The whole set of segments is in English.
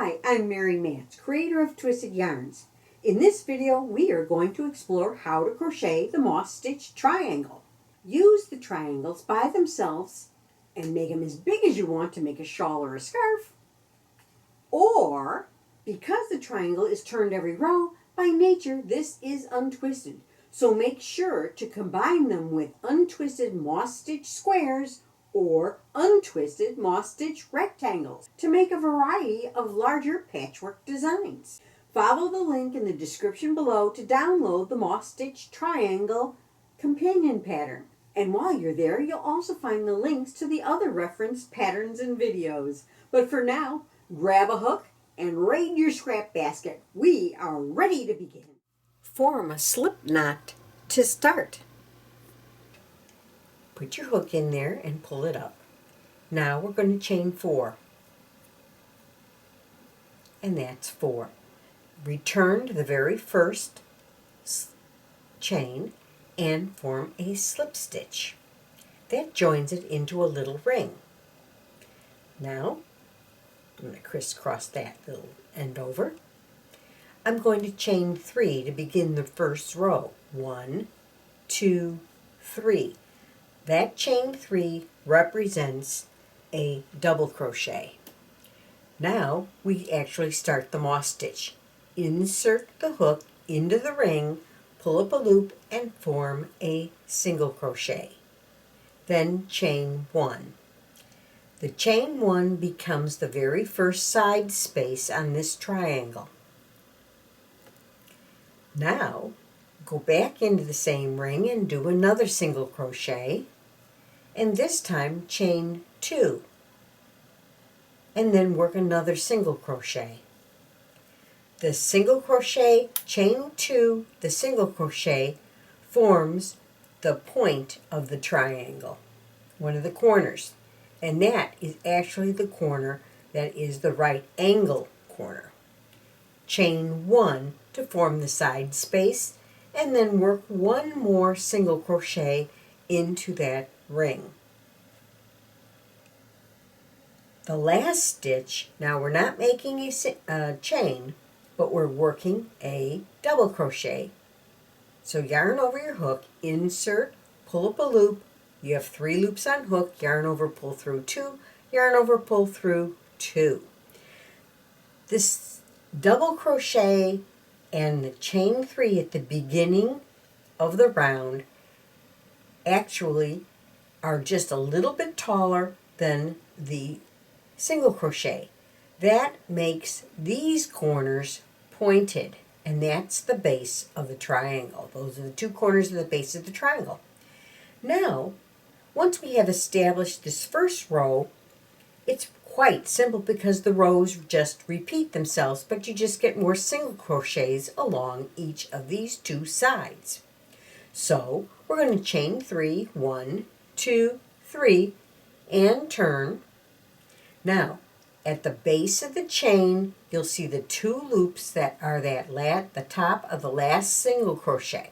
Hi, I'm Mary Matz, creator of Twisted Yarns. In this video, we are going to explore how to crochet the moss stitch triangle. Use the triangles by themselves and make them as big as you want to make a shawl or a scarf. Or, because the triangle is turned every row, by nature this is untwisted. So make sure to combine them with Untwisted Moss Stitch Squares or Untwisted Moss Stitch Rectangles to make a variety of larger patchwork designs. Follow the link in the description below to download the Moss Stitch Triangle companion pattern. And while you're there, you'll also find the links to the other referenced patterns and videos. But for now, grab a hook and raid your scrap basket. We are ready to begin. Form a slip knot to start. Put your hook in there and pull it up. Now we're going to chain 4. And that's 4. Return to the very first chain and form a slip stitch. That joins it into a little ring. Now, I'm going to crisscross that little end over. I'm going to chain 3 to begin the first row. 1, 2, 3. That chain 3 represents a double crochet. Now we actually start the moss stitch. Insert the hook into the ring, pull up a loop, and form a single crochet. Then chain 1. The chain 1 becomes the very first side space on this triangle. Now go back into the same ring and do another single crochet, and this time chain 2, and then work another single crochet. The single crochet, chain 2, the single crochet forms the point of the triangle, one of the corners, and that is actually the corner that is the right angle corner. Chain 1 to form the side space, and then work one more single crochet into that ring. The last stitch, now we're not making a chain, but we're working a double crochet. So yarn over your hook, insert, pull up a loop. You have 3 loops on hook, yarn over, pull through 2, yarn over, pull through 2. This double crochet and the chain 3 at the beginning of the round actually are just a little bit taller than the single crochet. That makes these corners pointed, and that's the base of the triangle. Those are the 2 corners of the base of the triangle. Now, once we have established this first row, it's quite simple because the rows just repeat themselves, but you just get more single crochets along each of these 2 sides. So we're going to chain 3, 1, 2, 3, and turn. Now, at the base of the chain, you'll see the 2 loops that are the top of the last single crochet.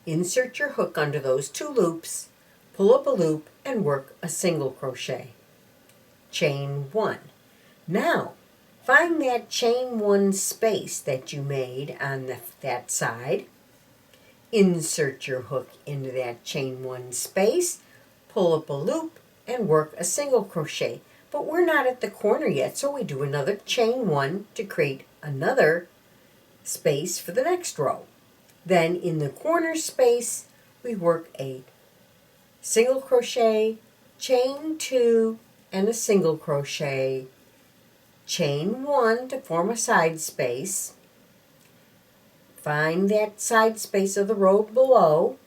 Insert your hook under those 2 loops, pull up a loop, and work a single crochet. Chain 1. Now, find that chain 1 space that you made on that side. Insert your hook into that chain 1 space, pull up a loop, and work a single crochet. But we're not at the corner yet, so we do another chain 1 to create another space for the next row. Then in the corner space, we work a single crochet, chain 2, and a single crochet, chain 1 to form a side space. Find that side space of the row below,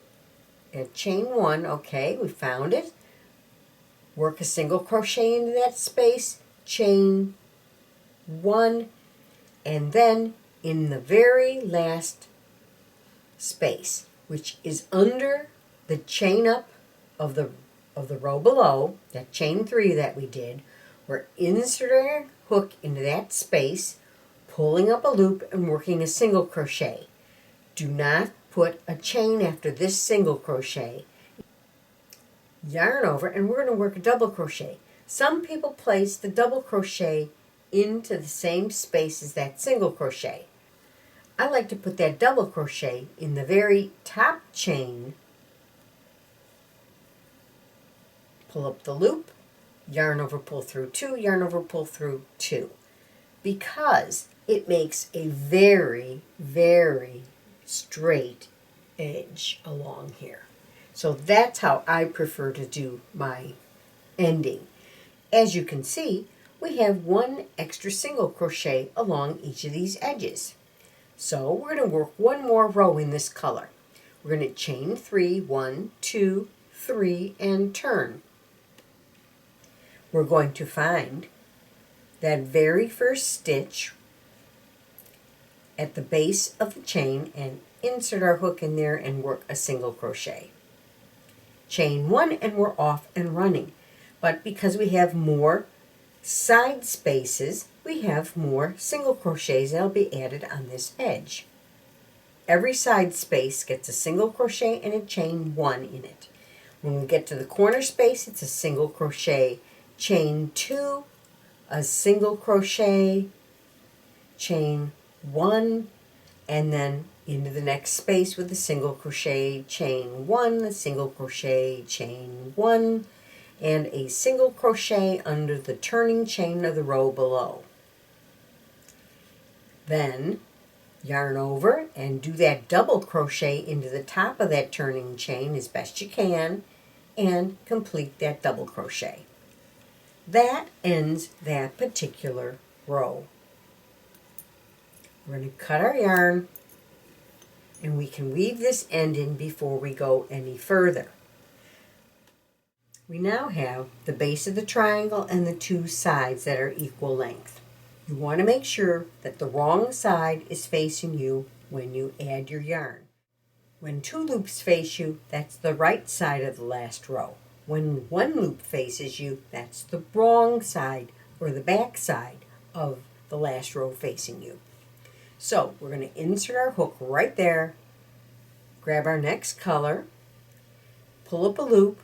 and chain 1, okay, we found it. Work a single crochet into that space, chain 1, and then in the very last space, which is under the chain up of the row below, that chain 3 that we did, we're inserting our hook into that space, pulling up a loop, and working a single crochet. Do not put a chain after this single crochet. Yarn over, and we're going to work a double crochet. Some people place the double crochet into the same space as that single crochet. I like to put that double crochet in the very top chain, pull up the loop, yarn over, pull through 2, yarn over, pull through 2, because it makes a very, very straight edge along here. So that's how I prefer to do my ending. As you can see, we have 1 extra single crochet along each of these edges. So we're going to work 1 more row in this color. We're going to chain 3, 1, 2, 3, and turn. We're going to find that very first stitch at the base of the chain and insert our hook in there and work a single crochet. Chain 1 and we're off and running. But because we have more side spaces, we have more single crochets that'll be added on this edge. Every side space gets a single crochet and a chain 1 in it. When we get to the corner space, it's a single crochet, chain 2, a single crochet, chain 1, and then into the next space with a single crochet, chain 1, a single crochet, chain 1, and a single crochet under the turning chain of the row below. Then yarn over and do that double crochet into the top of that turning chain as best you can and complete that double crochet. That ends that particular row. We're going to cut our yarn and we can weave this end in before we go any further. We now have the base of the triangle and the 2 sides that are equal length. You want to make sure that the wrong side is facing you when you add your yarn. When 2 loops face you, that's the right side of the last row. When 1 loop faces you, that's the wrong side or the back side of the last row facing you. So we're going to insert our hook right there, grab our next color, pull up a loop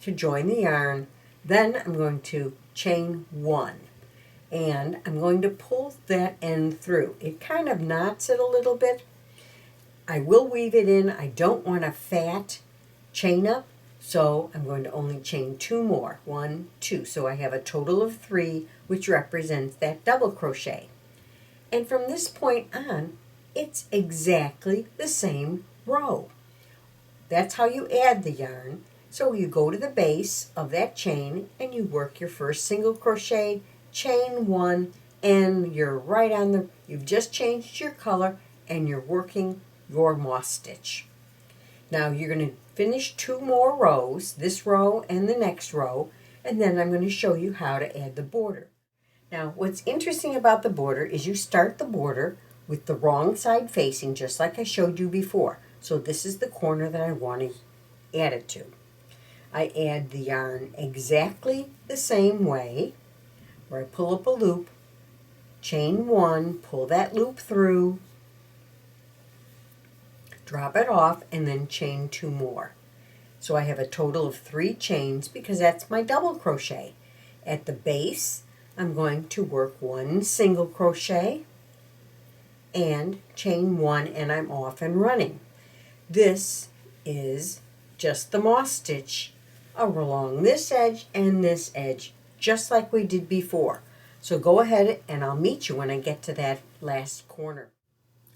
to join the yarn, then I'm going to chain 1 and I'm going to pull that end through. It kind of knots it a little bit. I will weave it in. I don't want a fat chain up, so I'm going to only chain 2 more. 1, 2. So I have a total of 3, which represents that double crochet. And from this point on, it's exactly the same row. That's how you add the yarn. So you go to the base of that chain and you work your first single crochet, chain 1, and you're right on the, you've just changed your color and you're working your moss stitch. Now you're going to finish 2 more rows, this row and the next row, and then I'm going to show you how to add the border. Now what's interesting about the border is you start the border with the wrong side facing, just like I showed you before. So this is the corner that I want to add it to. I add the yarn exactly the same way, where I pull up a loop, chain 1, pull that loop through, drop it off, and then chain 2 more. So I have a total of 3 chains because that's my double crochet. At the base, I'm going to work 1 single crochet and chain 1, and I'm off and running. This is just the moss stitch along this edge and this edge, just like we did before. So go ahead and I'll meet you when I get to that last corner.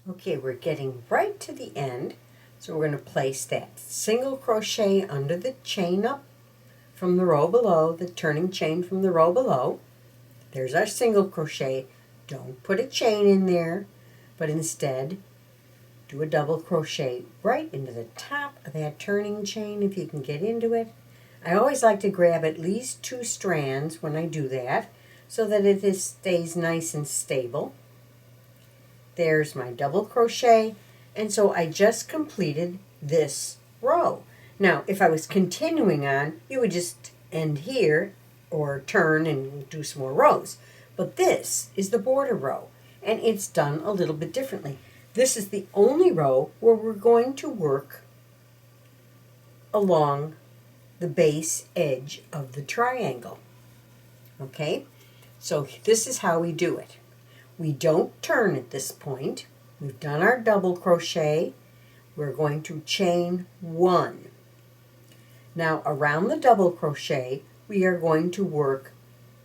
Okay, we're getting right to the end, so we're going to place that single crochet under the chain up from the row below, the turning chain from the row below. There's our single crochet. Don't put a chain in there, but instead do a double crochet right into the top of that turning chain if you can get into it. I always like to grab at least 2 strands when I do that so that it stays nice and stable. There's my double crochet, and so I just completed this row. Now if I was continuing on, you would just end here or turn and do some more rows. But this is the border row, and it's done a little bit differently. This is the only row where we're going to work along the base edge of the triangle. Okay, So this is how we do it. We don't turn at this point. We've done our double crochet. We're going to chain 1. Now around the double crochet, we are going to work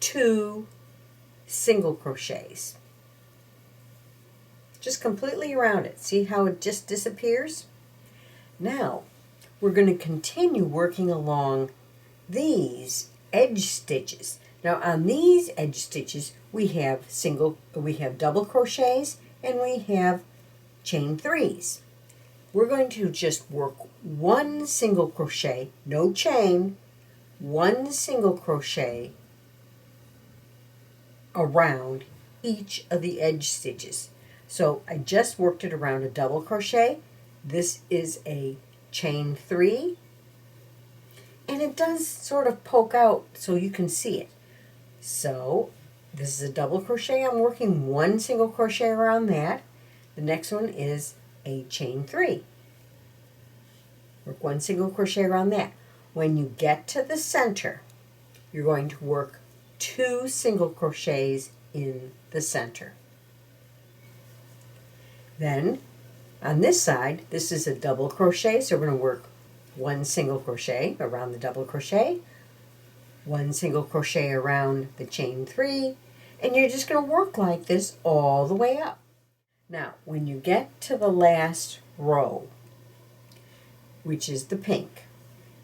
2 single crochets. Just completely around it. See how it just disappears? Now, we're going to continue working along these edge stitches. Now on these edge stitches, we have double crochets and we have chain 3s. We're going to just work 1 single crochet, no chain, 1 single crochet around each of the edge stitches. So I just worked it around a double crochet. This is a chain 3, and it does sort of poke out so you can see it. So this is a double crochet. I'm working 1 single crochet around that. The next one is a chain 3. Work 1 single crochet around that. When you get to the center, you're going to work 2 single crochets in the center. Then on this side, this is a double crochet, so we're going to work 1 single crochet around the double crochet, 1 single crochet around the chain 3, and you're just going to work like this all the way up. Now, when you get to the last row, which is the pink,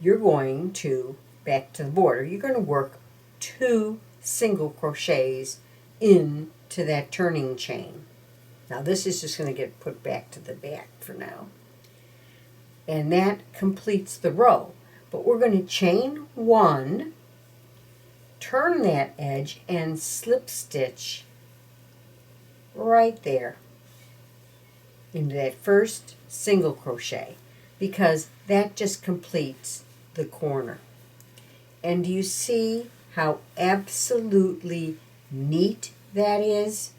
you're going to, back to the border, you're going to work 2 single crochets into that turning chain. Now this is just going to get put back to the back for now. And that completes the row. But we're going to chain 1, turn that edge, and slip stitch right there into that first single crochet, because that just completes the corner. And do you see how absolutely neat that is?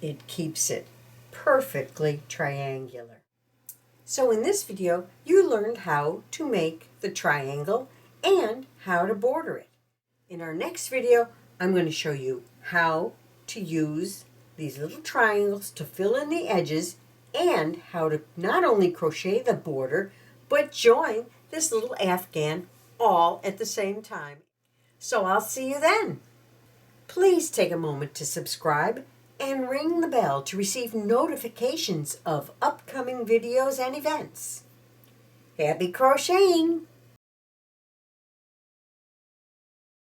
It keeps it perfectly triangular. So in this video, you learned how to make the triangle and how to border it. In our next video, I'm going to show you how to use these little triangles to fill in the edges and how to not only crochet the border, but join this little afghan all at the same time. So I'll see you then. Please take a moment to subscribe and ring the bell to receive notifications of upcoming videos and events. Happy crocheting!